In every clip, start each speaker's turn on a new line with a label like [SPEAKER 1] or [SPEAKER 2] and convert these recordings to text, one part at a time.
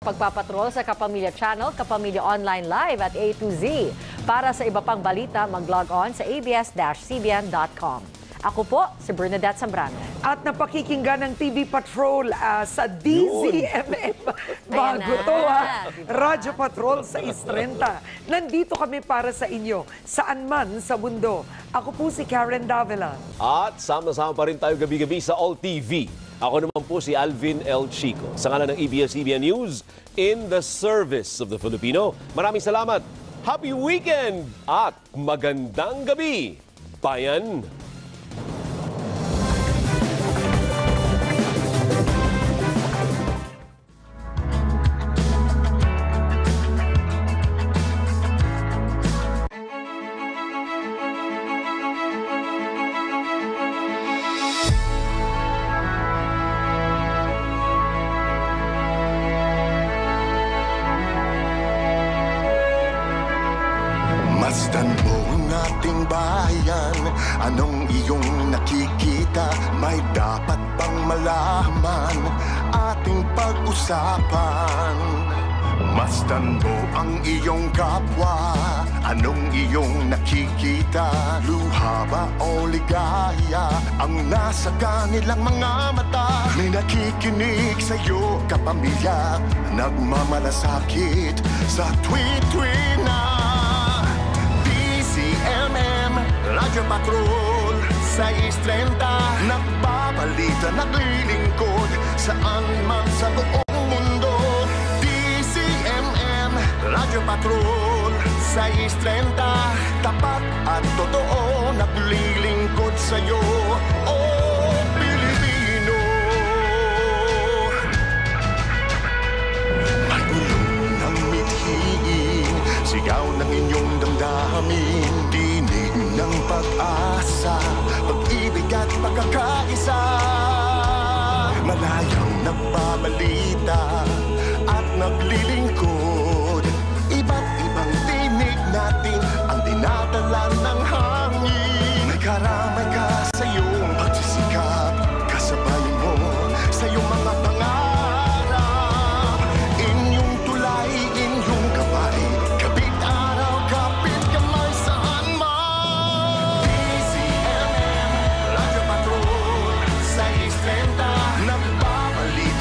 [SPEAKER 1] Pagpapatrol sa Kapamilya Channel, Kapamilya Online Live at A to Z. Para sa iba pang balita, mag-log on sa abs-cbn.com. Ako po, si Bernadette Zambrano.
[SPEAKER 2] At napakikinggan ng TV Patrol sa DZMM. Bago to Radyo Patrol sa Istrenta. Nandito kami para sa inyo, saan man sa mundo. Ako po si Karen Davila. At
[SPEAKER 3] sama-sama pa rin tayo gabi-gabi sa All TV. Ako naman po si Alvin L. Chico. Sa ngalan ng ABS-CBN News, in the service of the Filipino. Maraming salamat. Happy weekend at magandang gabi, bayan.
[SPEAKER 4] Masdan mo ang ating bayan, anong iyong nakikita? May dapat bang malaman ating pag-usapan? Masdan mo ang iyong kapwa, anong iyong nakikita? Luha ba o ligaya ang nasa kanilang mga mata? May nakikinig sa'yo, kapamilya, nagmamalasakit sa tweet-tweet na Radyo Patrol sa Istrenta, nagbabalita, naglilingkod saan man sa buong mundo. DZMM, Radyo Patrol sa Istrenta, tapat at totoo, naglilingkod sa'yo, oh Pilipino. Magulong ng mithiin, sigaw ng inyong damdamin, ng pag-asa, pag-ibig at pagkakaisa. Malayang nagbabalita at naglilingkod, iba't ibang tinig natin ang dinadala ng hangin. May karamay ka sa iyong pagsisikap, kasabay mo sa iyong mga pangarap. Inyong tulay, inyong gabay, kapit araw, kapit kamay, saan man.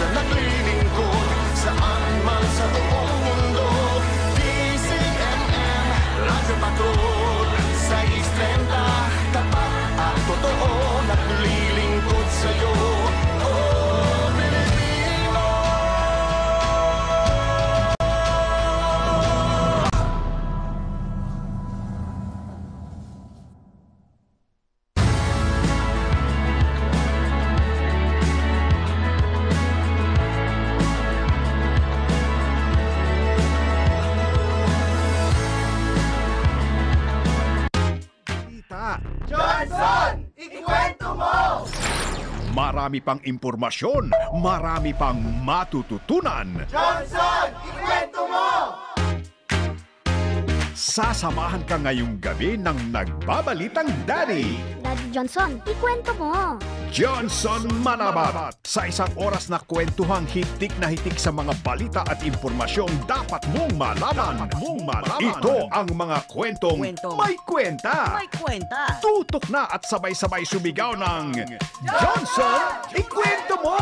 [SPEAKER 4] Naglilingkod saan man sa buong mundo. DZMM, Radyo Patrol sa Istrenta, tapat at totoo, naglilingkod sa'yo, oh Pilipino.
[SPEAKER 5] Johnson, ikwento mo!
[SPEAKER 6] Marami pang impormasyon, marami pang matututunan.
[SPEAKER 5] Johnson, ikwento mo!
[SPEAKER 6] Sasamahan ka ngayong gabi ng nagbabalitang Daddy.
[SPEAKER 7] Daddy Johnson, ikwento mo.
[SPEAKER 6] Johnson Manabat. Sa isang oras na kwentuhang hitik na hitik sa mga balita at impormasyong dapat mong malaman. Ito ang mga kwentong may kwenta.
[SPEAKER 8] May kwenta.
[SPEAKER 6] Tutok na at sabay-sabay sumigaw ng Johnson, ikwento mo!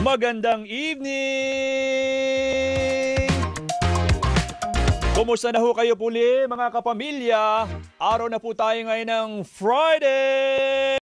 [SPEAKER 9] Magandang evening! Kumusta na ho kayo puli mga kapamilya? Araw na po tayo ngayon ng Friday!